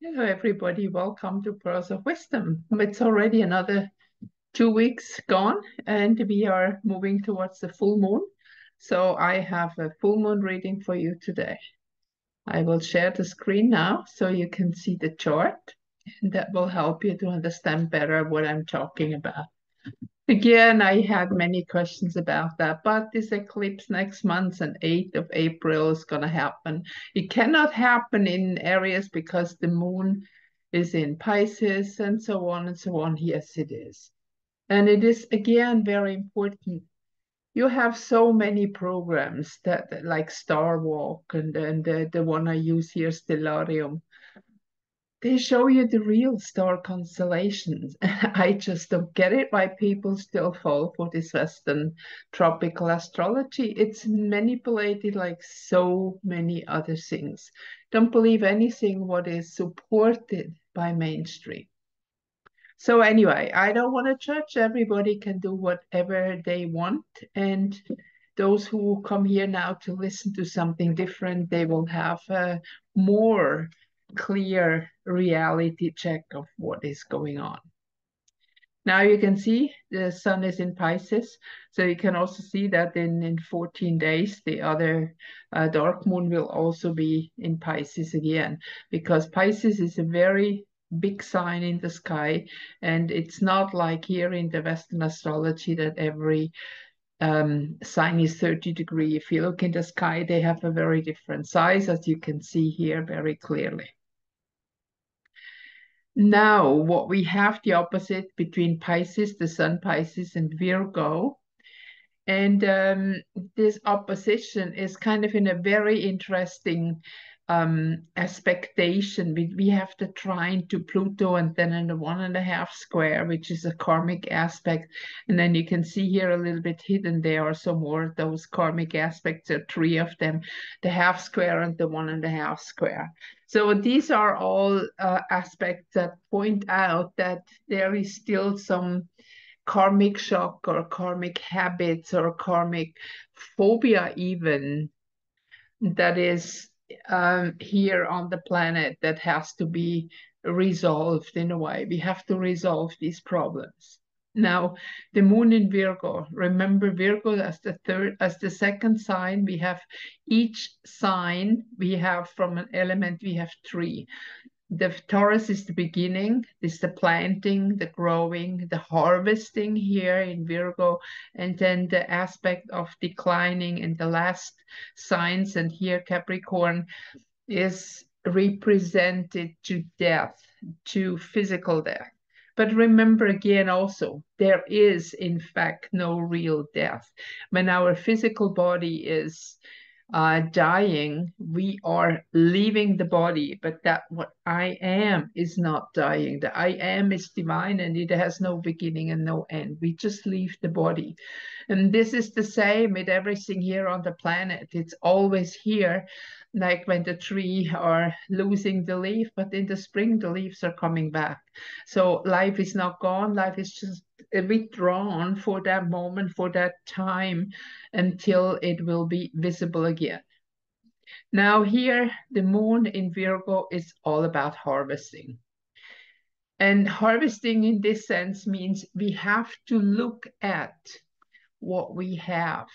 Hello, everybody. Welcome to Pearls of Wisdom. It's already another 2 weeks gone, and we are moving towards the full moon. So I have a full moon reading for you today. I will share the screen now so you can see the chart, and that will help you to understand better what I'm talking about. Again, I had many questions about that, but this eclipse next month on 8th of April is going to happen. It cannot happen in Aries because the moon is in Pisces and so on and so on. Yes, it is. And it is, again, very important. You have so many programs that like Star Walk and the one I use here, Stellarium. They show you the real star constellations. I just don't get it why people still fall for this Western tropical astrology. It's manipulated like so many other things. Don't believe anything what is supported by mainstream. So anyway, I don't want to judge. Everybody can do whatever they want. And those who come here now to listen to something different, they will have a more clear reality check of what is going on. Now you can see the sun is in Pisces. So you can also see that in 14 days, the other dark moon will also be in Pisces again, because Pisces is a very big sign in the sky. And it's not like here in the Western astrology that every sign is 30 degrees. If you look in the sky, they have a very different size, as you can see here very clearly. Now, what we have the opposite between Pisces, the sun Pisces, and Virgo. And this opposition is kind of in a very interesting aspectation. We have the trine to Pluto and then in the 1.5 square, which is a karmic aspect. And then you can see here a little bit hidden, there are some more of those karmic aspects, there are 3 of them, the half square and the 1.5 square. So these are all aspects that point out that there is still some karmic shock or karmic habits or karmic phobia even that is here on the planet that has to be resolved in a way. We have to resolve these problems. Now, the moon in Virgo, remember Virgo as the second sign. We have each sign, we have from an element, we have 3. The Taurus is the beginning, is the planting, the growing, the harvesting here in Virgo, and then the aspect of declining in the last signs, and here Capricorn is represented to death, to physical death. But remember again also, there is in fact no real death. When our physical body is dying, we are leaving the body, but that what I am is not dying. The I am is divine and it has no beginning and no end. We just leave the body. And this is the same with everything here on the planet. It's always here, like when the tree are losing the leaf, but in the spring the leaves are coming back. So life is not gone, life is just withdrawn for that moment, for that time, until it will be visible again. Now here, the moon in Virgo is all about harvesting. And harvesting in this sense means we have to look at what we have,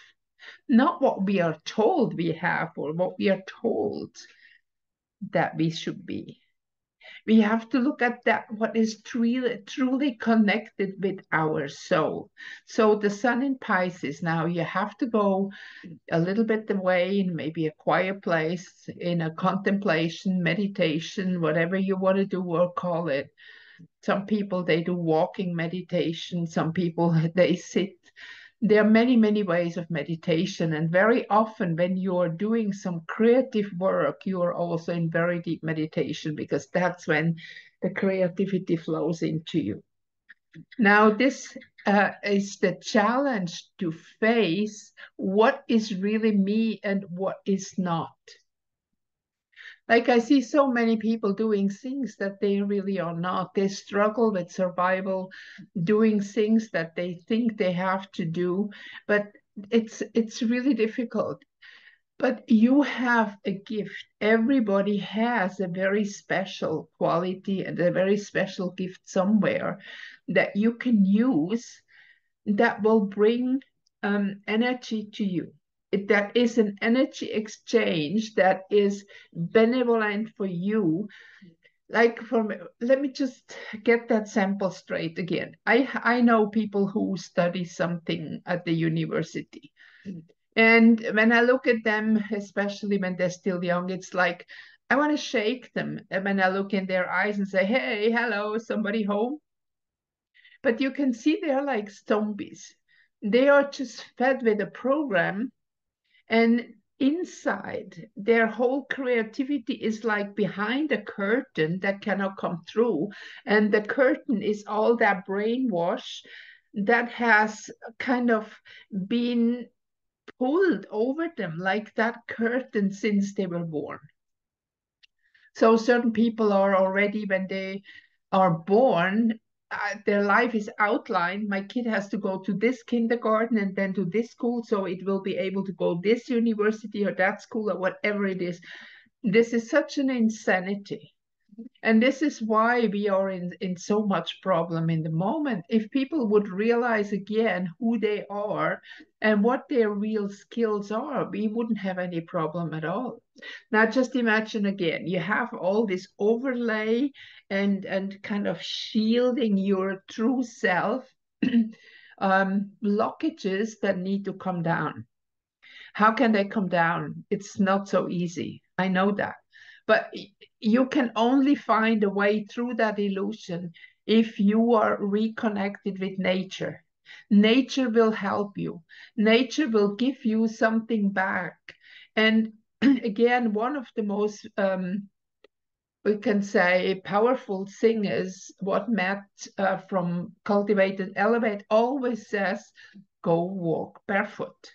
not what we are told we have or what we are told that we should be. We have to look at that, what is truly connected with our soul. So the sun in Pisces, now you have to go a little bit away in maybe a quiet place, in a contemplation, meditation, whatever you want to do or call it. Some people, they do walking meditation. Some people, they sit. There are many, many ways of meditation. And very often when you're doing some creative work, you are also in very deep meditation, because that's when the creativity flows into you. Now, this is the challenge to face what is really me and what is not. Like I see so many people doing things that they really are not. They struggle with survival, doing things that they think they have to do, but it's really difficult. But you have a gift. Everybody has a very special quality and a very special gift somewhere that you can use that will bring energy to you. That is an energy exchange that is benevolent for you. Like let me just get that sample straight again. I know people who study something at the university. And when I look at them, especially when they're still young, it's like I want to shake them. And when I look in their eyes and say, hey, hello, somebody home? But you can see they're like zombies. They are just fed with a program, and inside their whole creativity is like behind a curtain that cannot come through. And the curtain is all that brainwash that has kind of been pulled over them like that curtain since they were born. So certain people are already, when they are born, their life is outlined. My kid has to go to this kindergarten and then to this school, so it will be able to go this university or that school or whatever it is. This is such an insanity. And this is why we are in so much problem in the moment. If people would realize again who they are and what their real skills are, we wouldn't have any problem at all. Now, just imagine again, you have all this overlay and kind of shielding your true self, blockages that need to come down. How can they come down? It's not so easy. I know that. But you can only find a way through that illusion if you are reconnected with nature. Nature will help you. Nature will give you something back. And again, one of the most, we can say, powerful singers, what Matt from Cultivate and Elevate always says, go walk barefoot.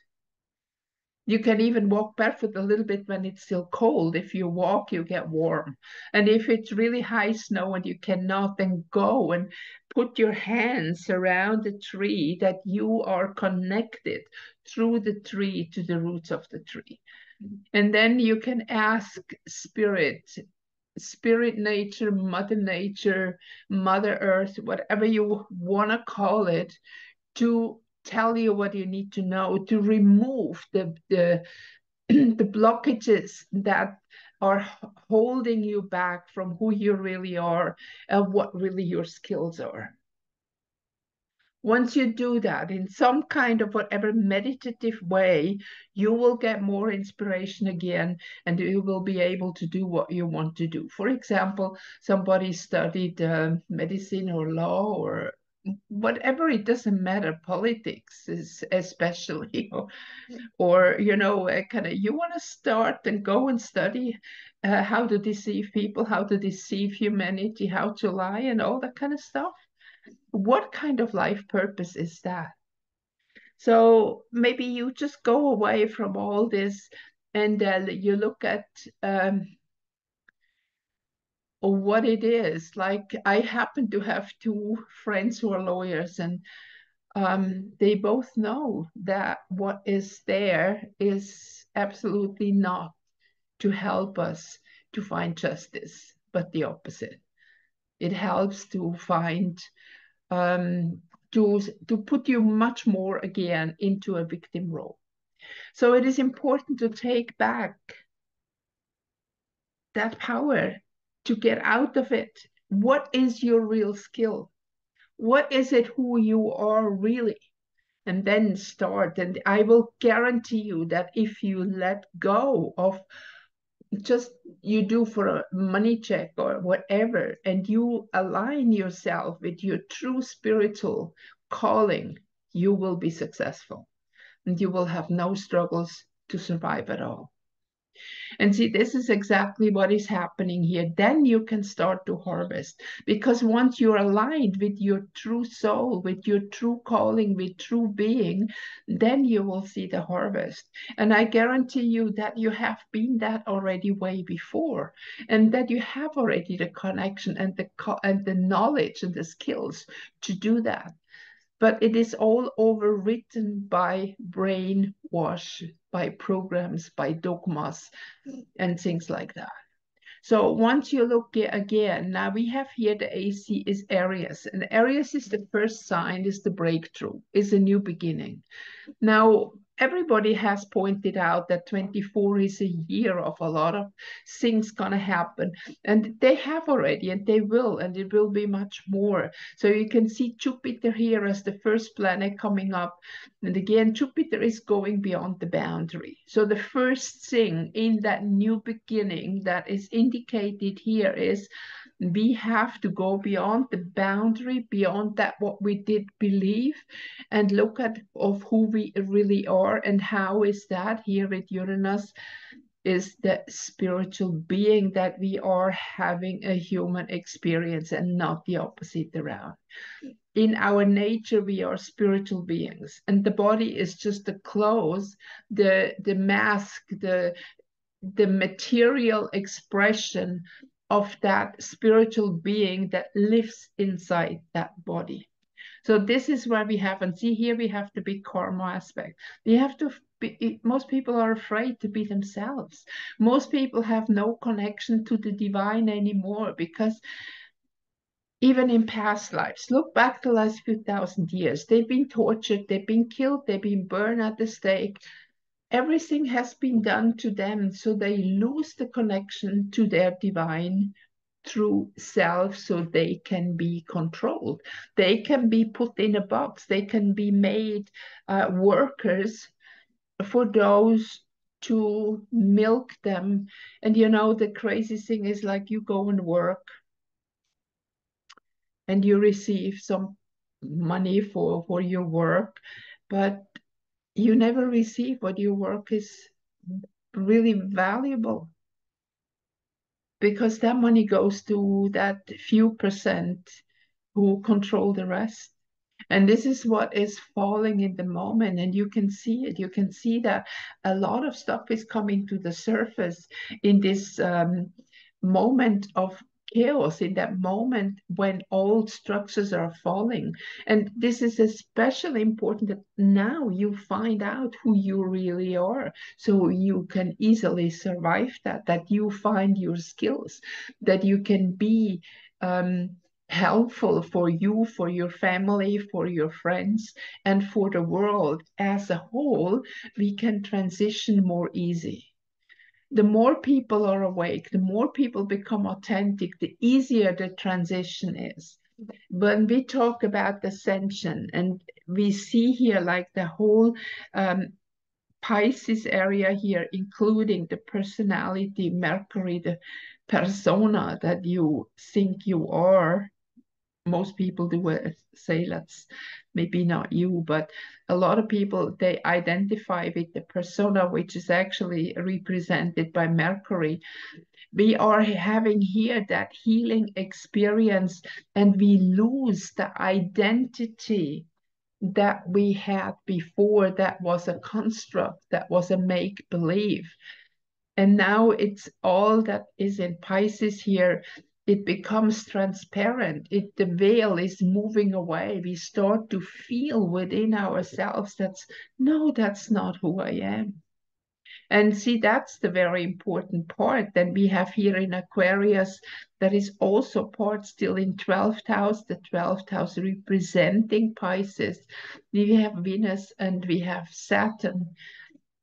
You can even walk barefoot a little bit when it's still cold. If you walk, you get warm. And if it's really high snow and you cannot, then go and put your hands around the tree that you are connected through the tree to the roots of the tree. And then you can ask spirit, nature, mother earth, whatever you want to call it, to tell you what you need to know, to remove the blockages that are holding you back from who you really are and what really your skills are. Once you do that in some kind of whatever meditative way, you will get more inspiration again and you will be able to do what you want to do. For example, somebody studied medicine or law or whatever, it doesn't matter, politics is especially, or you know, kind of, you want to start and go and study how to deceive people, how to deceive humanity, how to lie and all that kind of stuff. What kind of life purpose is that? So maybe you just go away from all this and you look at what it is. Like, I happen to have two friends who are lawyers, and they both know that what is there is absolutely not to help us to find justice, but the opposite. It helps to find, to put you much more again into a victim role. So it is important to take back that power, to get out of it. What is your real skill? What is it who you are really? And then start. And I will guarantee you that if you let go of just you do for a money check or whatever, and you align yourself with your true spiritual calling, you will be successful and you will have no struggles to survive at all. And see, this is exactly what is happening here. Then you can start to harvest, because once you're aligned with your true soul, with your true calling, with true being, then you will see the harvest. And I guarantee you that you have been that already way before, and that you have already the connection and the knowledge and the skills to do that. but it is all overwritten by brainwash, by programs, by dogmas, and things like that. So once you look again, now we have here the AC is Aries, and Aries is the first sign, is the breakthrough, is a new beginning. Now, everybody has pointed out that 24 is a year of a lot of things gonna happen, and they have already, and they will, and it will be much more. So you can see Jupiter here as the first planet coming up, and again, Jupiter is going beyond the boundary. So the first thing in that new beginning that is indicated here is we have to go beyond the boundary, beyond that what we did believe, and look at of who we really are. And how is that here at Uranus is the spiritual being that we are having a human experience, and not the opposite around. In our nature, we are spiritual beings, and the body is just the clothes, the mask, the material expression of that spiritual being that lives inside that body. So this is where we have, and see here we have the big karma aspect. You have to be, most people are afraid to be themselves. Most people have no connection to the divine anymore, because even in past lives, look back the last few thousand years, they've been tortured, they've been killed, they've been burned at the stake. Everything has been done to them, so they lose the connection to their divine true self, so they can be controlled. They can be put in a box. They can be made workers for those to milk them. And you know, the crazy thing is, like, you go and work and you receive some money for your work, but you never receive what your work is really valuable, because that money goes to that few percent who control the rest. And this is what is falling in the moment, and you can see it. You can see that a lot of stuff is coming to the surface in this moment of chaos, in that moment when old structures are falling. And this is especially important that now you find out who you really are, so you can easily survive that you find your skills, that you can be helpful for you, for your family, for your friends, and for the world as a whole. We can transition more easy. The more people are awake, the more people become authentic, the easier the transition is. When we talk about ascension, and we see here like the whole Pisces area here, including the personality, Mercury, the persona that you think you are. Most people do say, let's, maybe not you, but a lot of people, they identify with the persona, which is actually represented by Mercury. We are having here that healing experience, and we lose the identity that we had before, that was a construct, that was a make-believe. And now it's all that is in Pisces here. It becomes transparent. The veil is moving away. We start to feel within ourselves that's not who I am. And see, that's the very important part that we have here in Aquarius. That is also part still in 12th house, the 12th house representing Pisces. We have Venus and we have Saturn.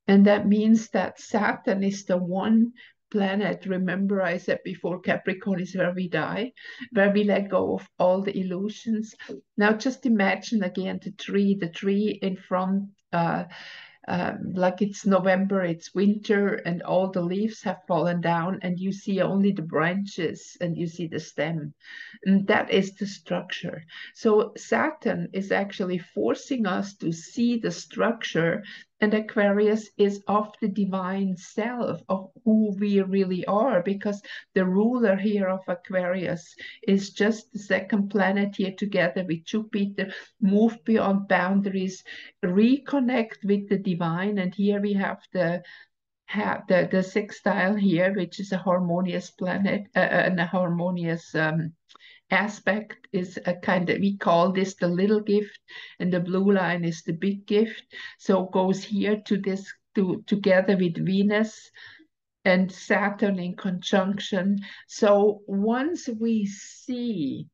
And that means that Saturn is the one planet, remember I said before, Capricorn is where we die, where we let go of all the illusions. Now just imagine again the tree in front, like it's November, it's winter, and all the leaves have fallen down, and you see only the branches and you see the stem. And that is the structure. So Saturn is actually forcing us to see the structure, and Aquarius is of the divine self, of who we really are, because the ruler here of Aquarius is just the second planet here together with Jupiter, move beyond boundaries, reconnect with the divine. And here we have the have the sextile here, which is a harmonious planet and a harmonious aspect, is a kind of, we call this the little gift, and the blue line is the big gift. So it goes here to this, together with Venus and Saturn in conjunction. So once we see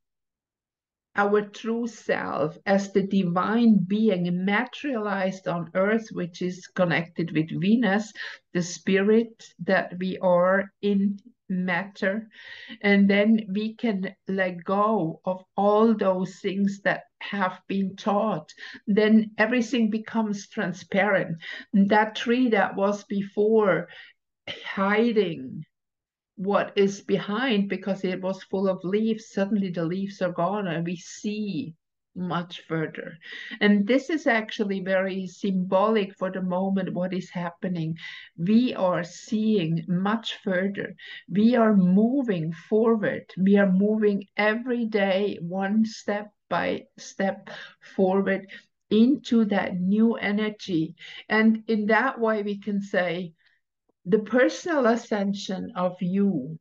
our true self as the divine being materialized on earth, which is connected with Venus, the spirit that we are in matter, and then we can let go of all those things that have been taught, then everything becomes transparent. That tree that was before hiding what is behind because it was full of leaves, suddenly the leaves are gone and we see much further. And this is actually very symbolic for the moment what is happening. We are seeing much further. We are moving forward. We are moving every day one step by step forward into that new energy. And in that way we can say the personal ascension of you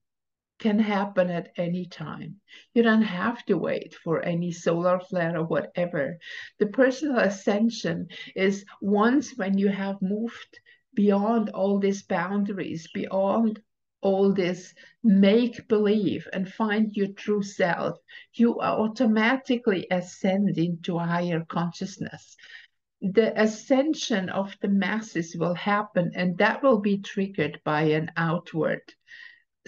can happen at any time. You don't have to wait for any solar flare or whatever. The personal ascension is once when you have moved beyond all these boundaries, beyond all this make-believe and find your true self, you automatically ascend into a higher consciousness. The ascension of the masses will happen, and that will be triggered by an outward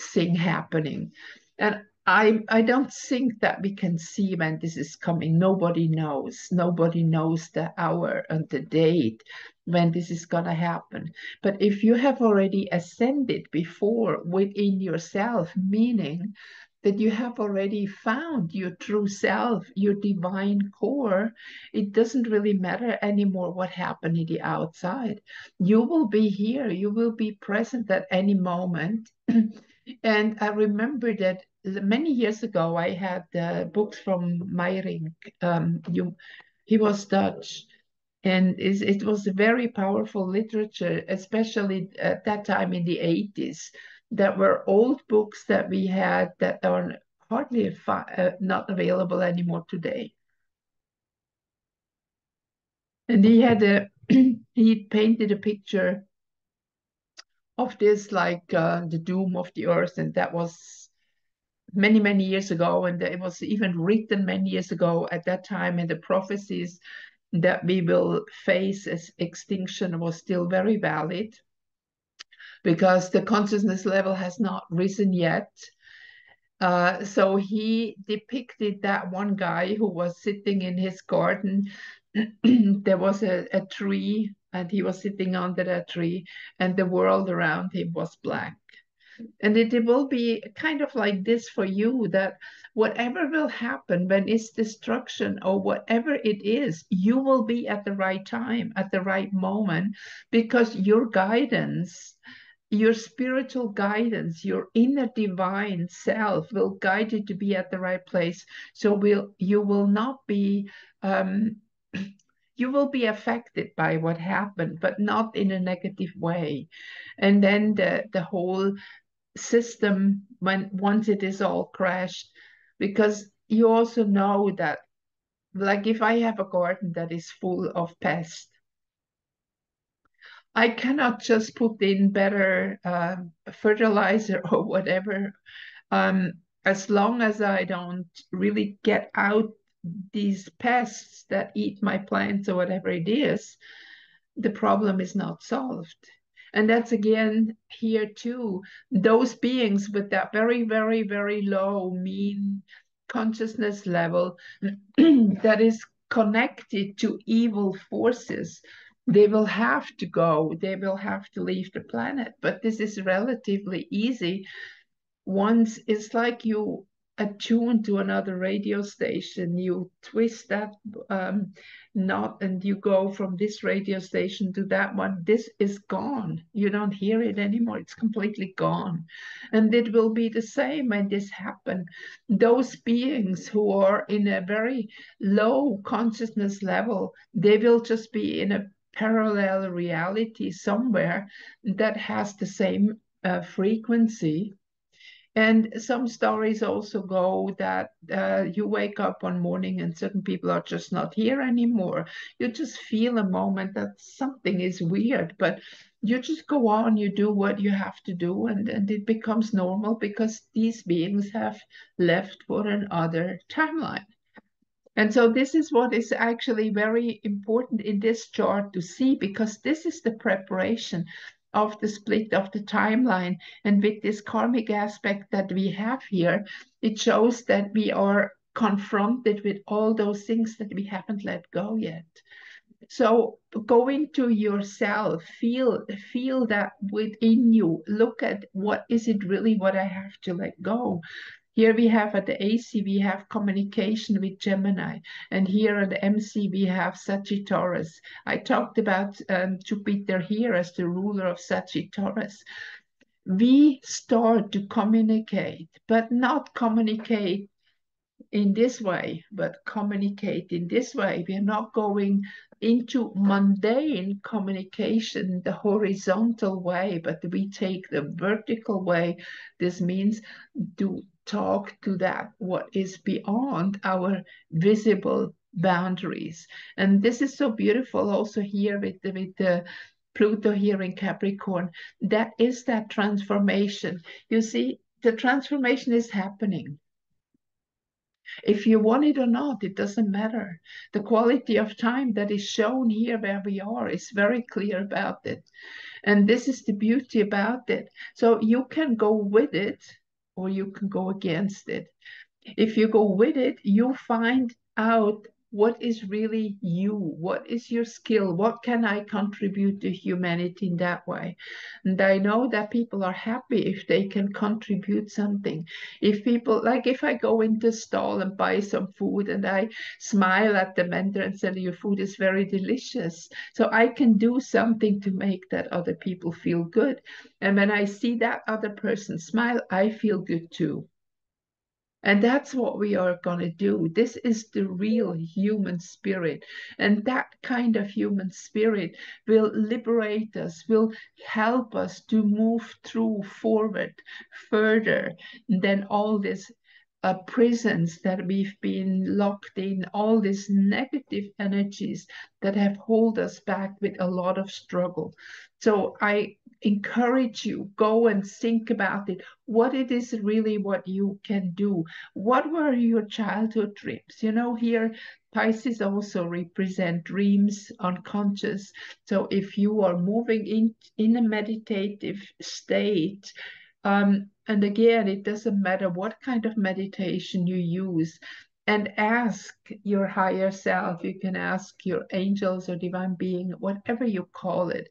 thing happening. And I don't think that we can see when this is coming. Nobody knows. Nobody knows the hour and the date when this is going to happen. But if you have already ascended before within yourself, meaning that you have already found your true self, your divine core, it doesn't really matter anymore what happened in the outside. You will be here, you will be present at any moment. And I remember that many years ago, I had books from Meyrink. He was Dutch, and it was a very powerful literature, especially at that time in the 80s. That were old books that we had that are hardly not available anymore today. And he had he painted a picture of this like the doom of the earth, and that was many, many years ago, and it was even written many years ago at that time, and the prophecies that we will face as extinction was still very valid because the consciousness level has not risen yet. So he depicted that one guy who was sitting in his garden. There was a tree, and he was sitting under that tree, and the world around him was black. And it will be kind of like this for you, that whatever will happen when it's destruction or whatever it is, you will be at the right time, at the right moment, because your guidance, your spiritual guidance, your inner divine self will guide you to be at the right place. So you will not be you will be affected by what happened, but not in a negative way. And then the whole system, when once it is all crashed, because you also know that, like, if I have a garden that is full of pests, I cannot just put in better fertilizer or whatever. As long as I don't really get out these pests that eat my plants or whatever it is, the problem is not solved. And that's again here too, those beings with that very, very, very low mean consciousness level that is connected to evil forces, they will have to go, they will have to leave the planet. But this is relatively easy. Once it's like you attune to another radio station, you twist that knot and you go from this radio station to that one. This is gone. You don't hear it anymore. It's completely gone. And it will be the same when this happens. Those beings who are in a very low consciousness level, they will just be in a parallel reality somewhere that has the same frequency. And some stories also go that you wake up one morning and certain people are just not here anymore. You just feel a moment that something is weird, but you just go on, you do what you have to do, and it becomes normal because these beings have left for another timeline. And so this is what is actually very important in this chart to see, because this is the preparation of the split of the timeline. And with this karmic aspect that we have here, it shows that we are confronted with all those things that we haven't let go yet. So go into yourself, feel that within you, look at what is it really what I have to let go. Here we have at the AC, we have communication with Gemini. And here at the MC, we have Sagittarius. I talked about Jupiter here as the ruler of Sagittarius. We start to communicate, but not communicate in this way, but communicate in this way. We are not going into mundane communication the horizontal way, but we take the vertical way. This means to talk to that what is beyond our visible boundaries. And this is so beautiful also here with the Pluto here in Capricorn. That is that transformation. You see, the transformation is happening. If you want it or not, it doesn't matter. The quality of time that is shown here where we are is very clear about it. And this is the beauty about it. So you can go with it or you can go against it. If you go with it, you find out what is really you, what is your skill, what can I contribute to humanity in that way. And I know that people are happy if they can contribute something. If people, like if I go into a stall and buy some food and I smile at the vendor and say your food is very delicious, so I can do something to make that other people feel good. And when I see that other person smile, I feel good too. And that's what we are going to do. This is the real human spirit. And that kind of human spirit will liberate us, will help us to move through forward further than all these prisons that we've been locked in, all these negative energies that have held us back with a lot of struggle. So I encourage you, go and think about it, what it is really what you can do. What were your childhood dreams? You know, here Pisces also represent dreams, unconscious. So if you are moving in a meditative state, and again, it doesn't matter what kind of meditation you use, and ask your higher self, you can ask your angels or divine being, whatever you call it,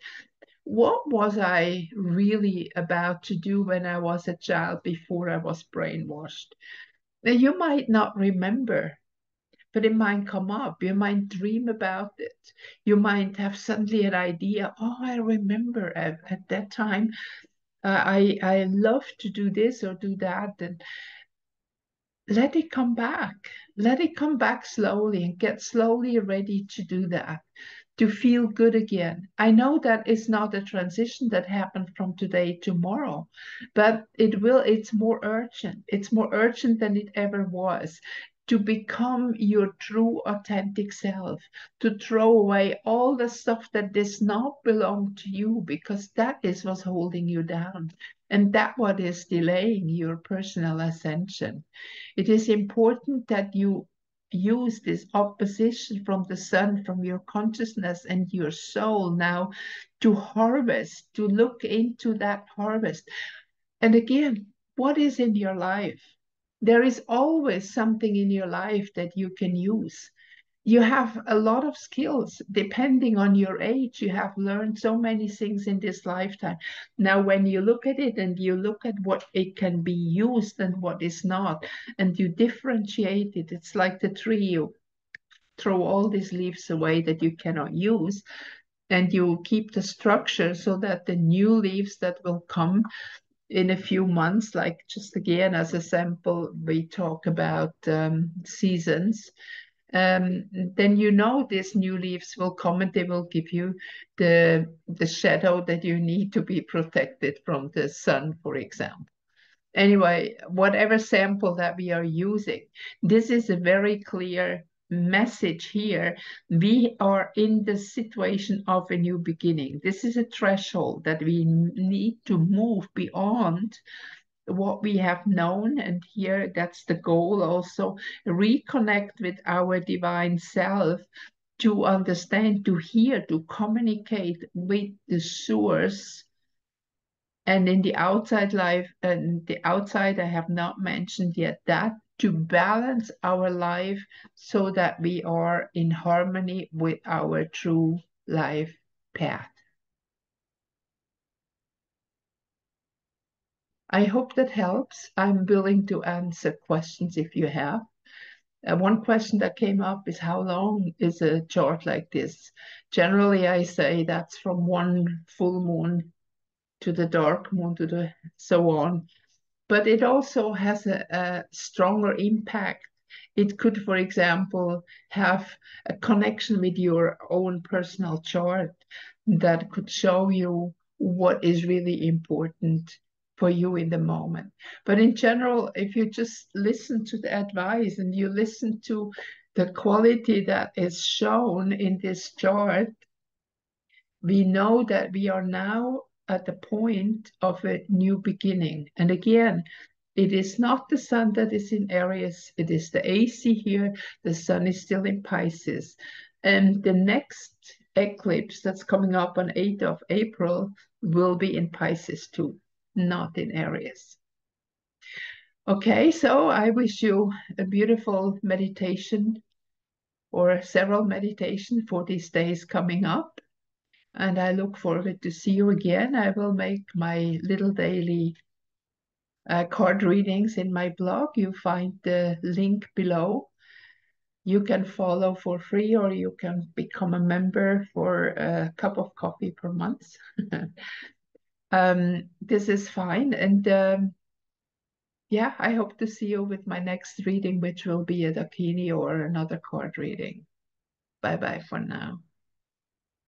what was I really about to do when I was a child before I was brainwashed? Now, you might not remember, but it might come up. You might dream about it. You might have suddenly an idea. Oh, I remember at that time, I love to do this or do that. And let it come back. Let it come back slowly and get slowly ready to do that, to feel good again. I know that it's not a transition that happened from today to tomorrow, but it will, it's more urgent. It's more urgent than it ever was to become your true authentic self, to throw away all the stuff that does not belong to you, because that is what's holding you down. And that what is delaying your personal ascension. It is important that you use this opposition from the sun, from your consciousness and your soul now to harvest, to look into that harvest. And again, what is in your life? There is always something in your life that you can use. You have a lot of skills. Depending on your age, you have learned so many things in this lifetime. Now, when you look at it and you look at what it can be used and what is not, and you differentiate it, it's like the tree. You throw all these leaves away that you cannot use, and you keep the structure so that the new leaves that will come in a few months, like just again as a sample, we talk about seasons. then you know these new leaves will come and they will give you the shadow that you need to be protected from the sun, for example. Anyway, whatever sample that we are using, this is a very clear message here. We are in the situation of a new beginning. This is a threshold that we need to move beyond what we have known, and here that's the goal also, reconnect with our divine self, to understand, to hear, to communicate with the source. And in the outside life, and the outside I have not mentioned yet, that to balance our life so that we are in harmony with our true life path. I hope that helps. I'm willing to answer questions if you have. One question that came up is, how long is a chart like this? Generally, I say that's from one full moon to the dark moon to the so on. But it also has a stronger impact. It could, for example, have a connection with your own personal chart that could show you what is really important for you in the moment. But in general, if you just listen to the advice and you listen to the quality that is shown in this chart, we know that we are now at the point of a new beginning. And again, it is not the sun that is in Aries, it is the AC here. The sun is still in Pisces. And the next eclipse that's coming up on 8th of April will be in Pisces too, not in Aries. Okay, so I wish you a beautiful meditation or several meditations for these days coming up. And I look forward to see you again. I will make my little daily card readings in my blog. You find the link below. You can follow for free, or you can become a member for a cup of coffee per month. This is fine. And yeah, I hope to see you with my next reading, which will be a Dakini or another card reading. Bye-bye for now.